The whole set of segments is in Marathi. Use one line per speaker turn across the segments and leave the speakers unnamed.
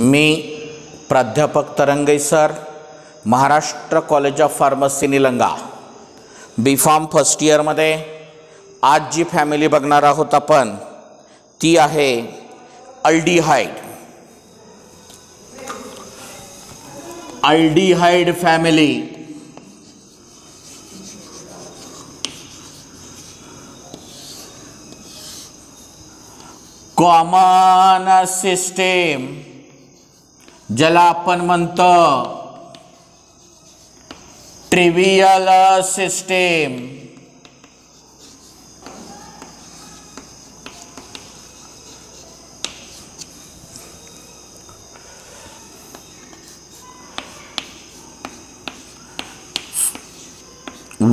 मी प्राध्यापक Tarange sir, Maharashtra college of pharmacy Nilanga, B pharm first इयरमध्ये आज जी फॅमिली बघणार आहोत आपण ती आहे aldehyde. Aldehyde family. Common system ज्याला आपण म्हणतो trivial system.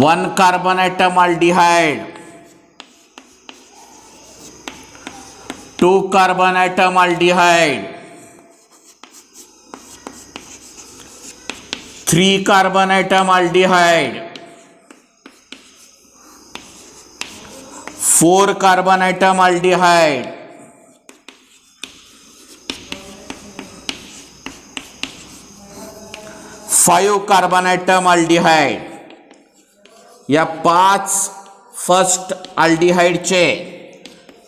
One carbon atom aldehyde, 2 carbon atom aldehyde, 3 carbon atom aldehyde, 4 carbon atom aldehyde, 5 carbon atom aldehyde. या 5 फर्स्ट अल्डिहाइडचे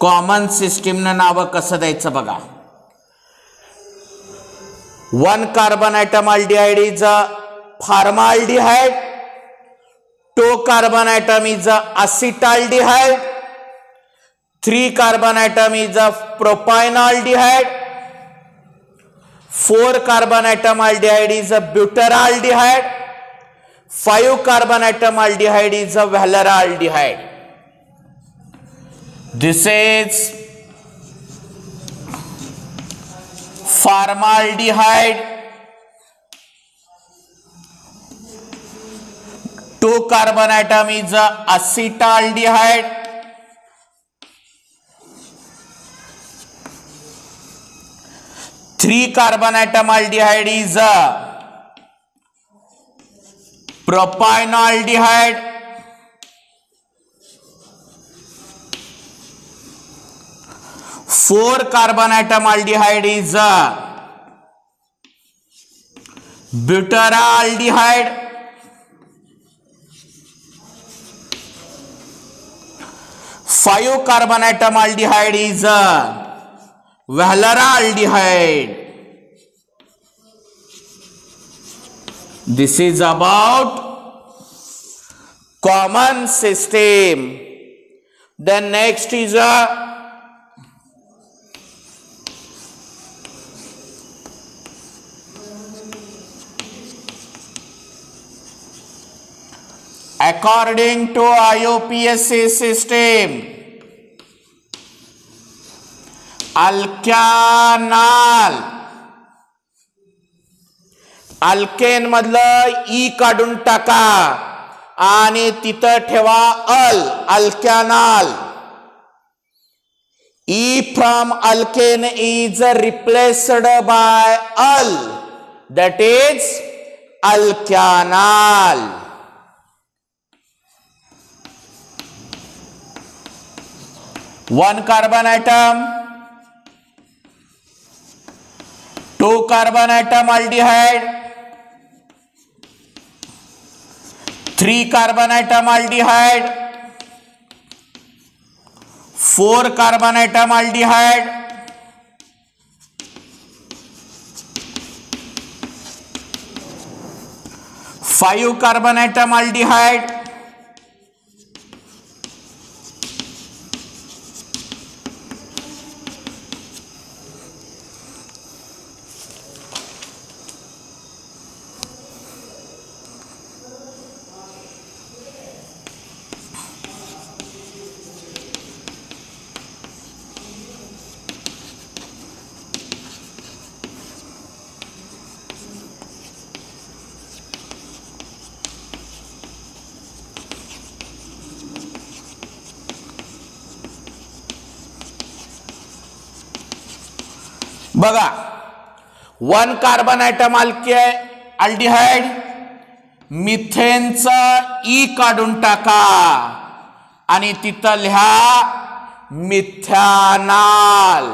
कॉमन सिस्टीमनं नाव कसं द्यायचं बघा. 1 carbon atom aldehyde is a formaldehyde, 2 carbon atom is a acetaldehyde, 3 carbon atom is a propionaldehyde, 4 carbon atom aldehyde is a butyraldehyde, 5 carbon atom aldehyde is a valeraldehyde. This is formaldehyde. 2 carbon atom is a acetaldehyde. 3 carbon atom aldehyde is a propionaldehyde. 4 carbon atom aldehyde is a butyraldehyde. 5 carbon atom aldehyde is a valeraldehyde. This is about common system. Then next is a according to IUPAC system, alkanal. Alkane मधलं ई काढून टाका आणि तिथं ठेवा alkanal. E from alkane is replaced by al, that is alkanal. One carbon atom, 2 carbon atom aldehyde, 3 carbon atom aldehyde, 4 carbon atom aldehyde, 5 carbon atom aldehyde, 'बघा 1 कार्बन एटम अल्डिहाइड, मिथेनचा ई काढून टाका आणि तिथं लिहा मिथॅनॉल.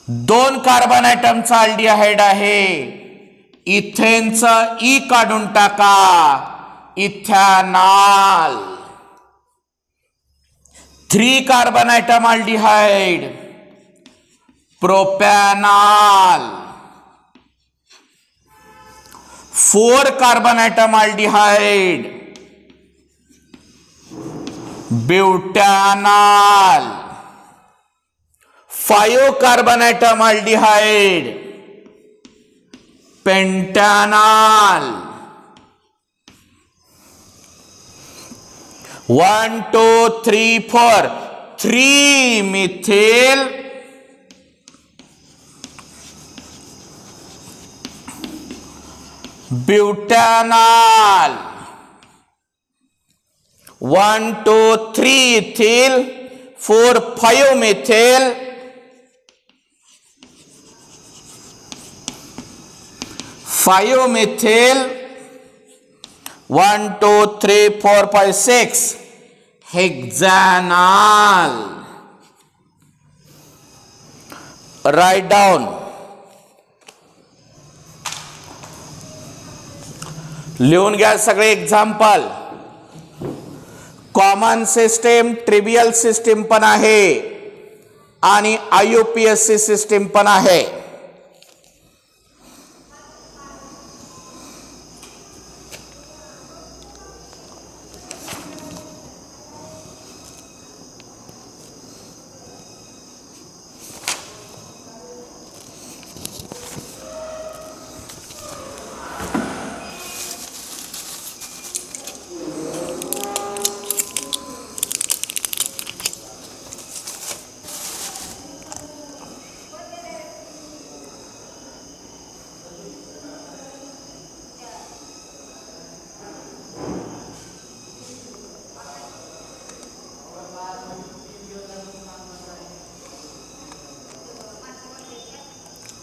2 कार्बन ॲटमचा अल्डिहाइड आहे. इथेनचं ई काढून टाका, ethanal. 3 carbon atom aldehyde, propanal. 4 carbon atom aldehyde, butanal. 5 carbon atom aldehyde, pentanal. 1 2 3 4 3 methyl butanal. 1 2 3 ethyl 4 5 methyl 5 methyl 1 2 3 4 5 6 hexanal. Right down. लिहून घ्या सगळे example. Common system, trivial system पण आहे आणि IUPAC सिस्टीम पण आहे.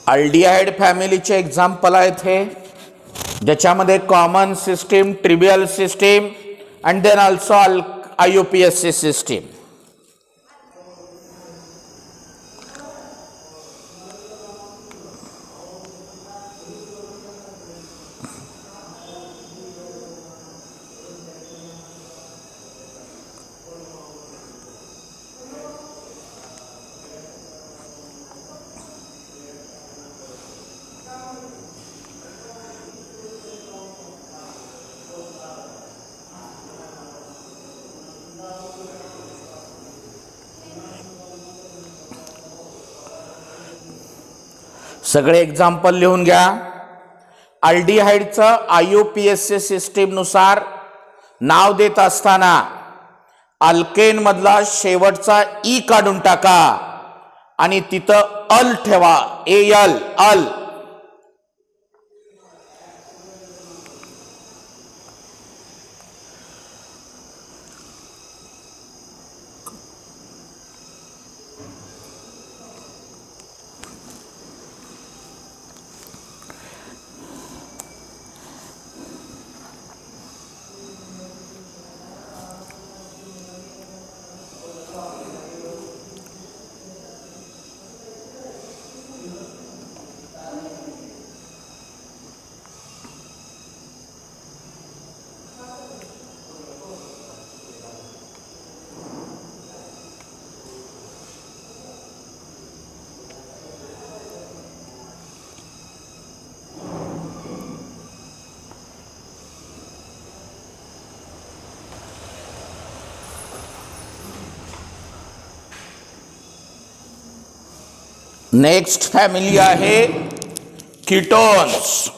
अल्डिहाइड फॅमिलीचे एक्झाम्पल आहेत हे, ज्याच्यामध्ये common system, trivial system and then also IUPAC system. सगळे एक्झाम्पल लिहून घ्या. अल्डिहाइडचं IUPAC सिस्टीम नुसार नाव देत असताना अल्केन मधला शेवटचा ई काढून टाका आणि तिथं अल ठेवा, AL अल. नेक्स्ट फॅमिली आहे कीटोन्स.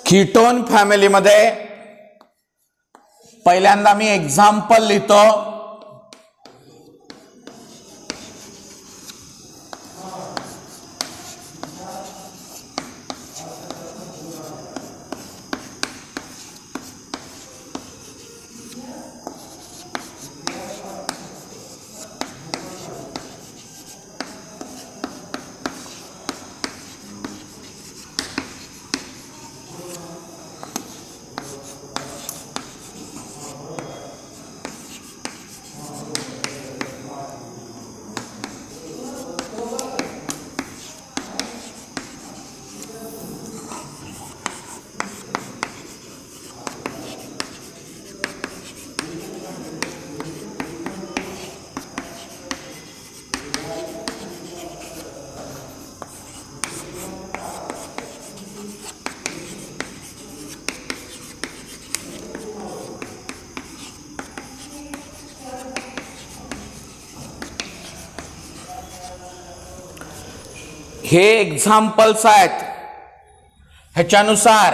कीटोन फॅमिलीमध्ये पहिल्यांदा मी एक्झाम्पल लिहितो. हे एक्झाम्पल्स आहेत. ह्याच्यानुसार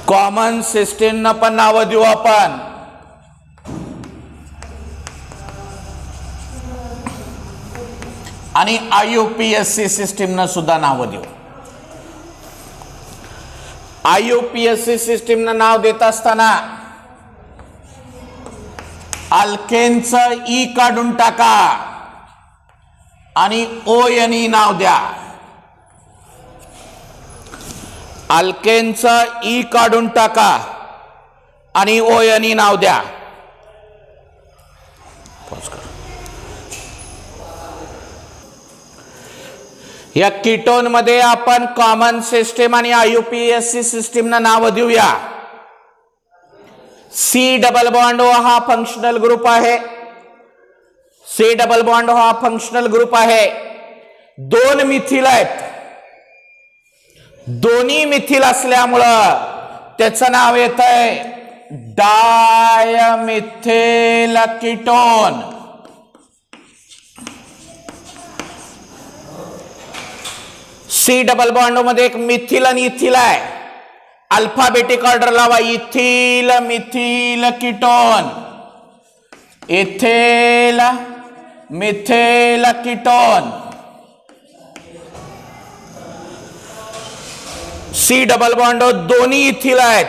कॉमन सिस्टीमना पण नावं देऊ आपण. आणि IUPAC सिस्टीमना सुद्धा नावं देऊ. IUPAC सिस्टीमना नाव देत असताना अल्केनचं ई काढून टाका आणि ONE नाव द्या. अल्केनचं ई काढून टाका आणि ONE नाव द्या. या कीटोन मध्ये आपण कॉमन सिस्टीम आणि IUPAC सिस्टीमना नाव देऊया. C डबल बॉन्ड O हा फंक्शनल ग्रुप आहे. C डबल बॉन्ड O हा फंक्शनल ग्रुप आहे. दोन मिथिल आहेत. दोन्ही मिथिल असल्यामुळं त्याचं नाव येतंय dimethyl ketone. C double bond मध्ये एक मिथिल आणि इथिल आहे. अल्फाबेटिक ऑर्डर लावा. Ethyl methyl ketone. Ethyl methyl ketone. C double bond दोन्ही इथिल आहेत.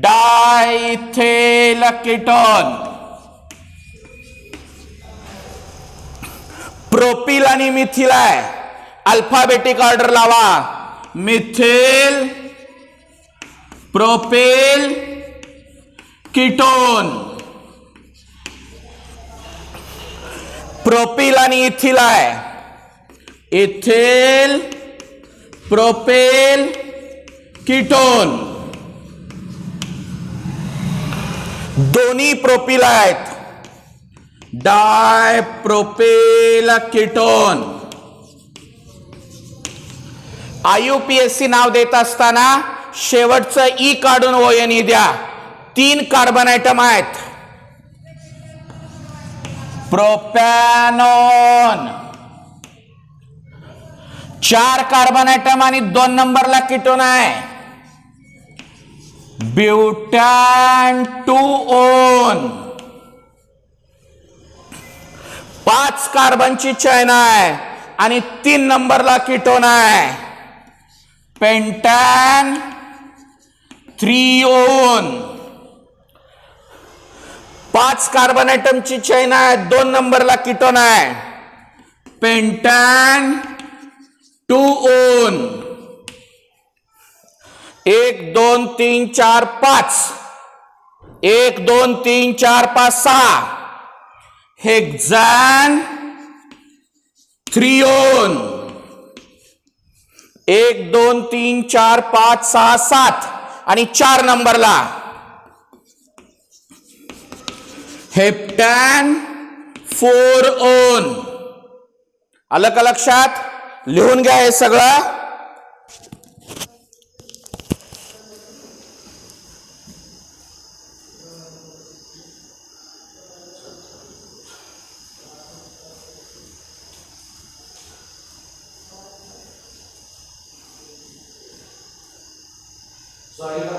डायइथिल कीटोन. प्रोपिल आणि मिथिल आहे. अल्फाबेटिक ऑर्डर लावा. Methyl propyl ketone. प्रोपिल आणि इथिल आहे. Ethyl propyl ketone. दोन्ही प्रोपिल आहेत. डायप्रोपिल कीटोन. IUPAC नाव देत असताना शेवटचं ई काढून ONE द्या. 3 कार्बन आयटम आहेत. प्रोपॅनॉन 4 कार्बन आयटम आणि 2 नंबरला कीटोन आहे. ब्युटॅन 2-ओन 5 कार्बनची चैन आहे आणि 3 नंबरला कीटोन आहे. पेंटॅन 3-ओन 5 कार्बन आयटमची चैन आहे. 2 नंबरला कीटोन आहे. पेंटॅन 2-ओन 1 2 3 4 5 1 2 3 4 5 6 हेक्झॅन 3-ओन 1 2 3 4 5 6 7 आणि 4 नंबरला हेप्टॅन 4-ओन. आलं का लक्षात? लिहून घ्या हे सगळं.
सॉइल